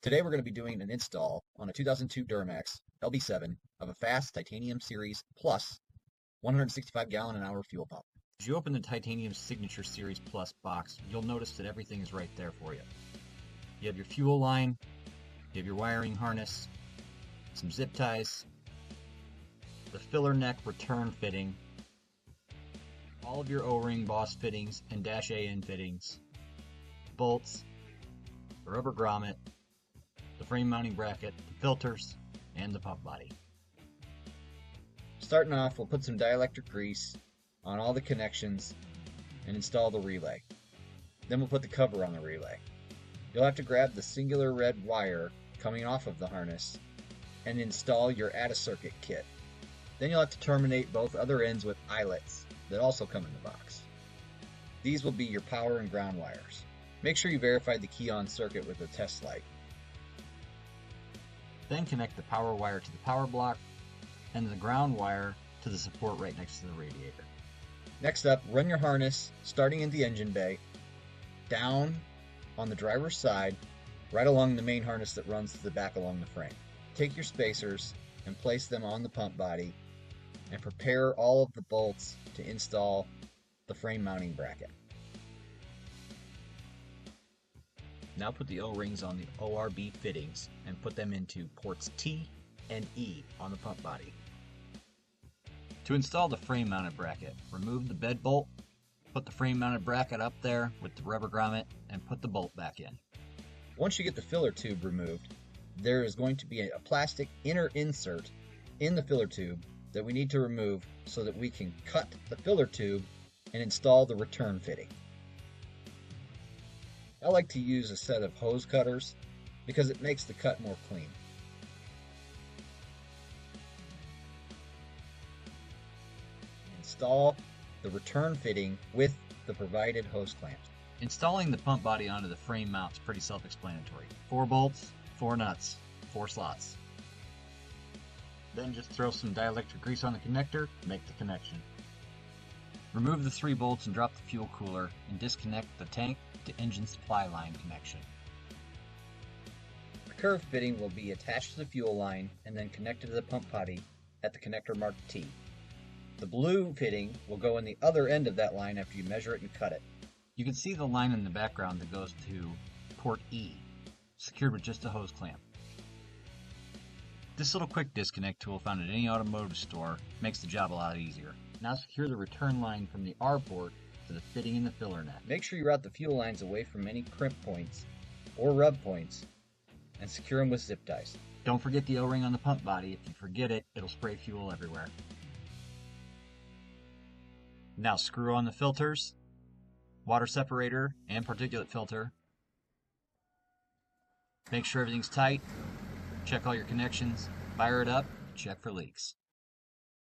Today we're going to be doing an install on a 2002 Duramax LB7 of a FASS Titanium Series Plus 165 gallon an hour fuel pump. As you open the Titanium Signature Series Plus box, you'll notice that everything is right there for you. You have your fuel line, you have your wiring harness, some zip ties, the filler neck return fitting, all of your O-ring boss fittings and dash AN fittings, bolts, the rubber grommet, the frame mounting bracket, the filters, and the pump body. Starting off, we'll put some dielectric grease on all the connections and install the relay. Then we'll put the cover on the relay. You'll have to grab the singular red wire coming off of the harness and install your add-a-circuit kit. Then you'll have to terminate both other ends with eyelets that also come in the box. These will be your power and ground wires. Make sure you verify the key-on circuit with a test light. Then connect the power wire to the power block and the ground wire to the support right next to the radiator. Next up, run your harness starting in the engine bay, down on the driver's side, right along the main harness that runs to the back along the frame. Take your spacers and place them on the pump body and prepare all of the bolts to install the frame mounting bracket. Now put the O-rings on the ORB fittings and put them into ports T and E on the pump body. To install the frame mounted bracket, remove the bed bolt, put the frame mounted bracket up there with the rubber grommet, and put the bolt back in. Once you get the filler tube removed, there is going to be a plastic inner insert in the filler tube that we need to remove so that we can cut the filler tube and install the return fitting. I like to use a set of hose cutters because it makes the cut more clean. Install the return fitting with the provided hose clamps. Installing the pump body onto the frame mount is pretty self-explanatory. 4 bolts, 4 nuts, 4 slots. Then just throw some dielectric grease on the connector, make the connection. Remove the 3 bolts and drop the fuel cooler and disconnect the tank to engine supply line connection. The curve fitting will be attached to the fuel line and then connected to the pump body at the connector marked T. The blue fitting will go in the other end of that line after you measure it and cut it. You can see the line in the background that goes to port E, secured with just a hose clamp. This little quick disconnect tool found at any automotive store makes the job a lot easier. Now secure the return line from the R port to the fitting in the filler neck. Make sure you route the fuel lines away from any crimp points or rub points and secure them with zip ties. Don't forget the O-ring on the pump body. If you forget it, it'll spray fuel everywhere. Now screw on the filters, water separator, and particulate filter. Make sure everything's tight. Check all your connections, fire it up, check for leaks.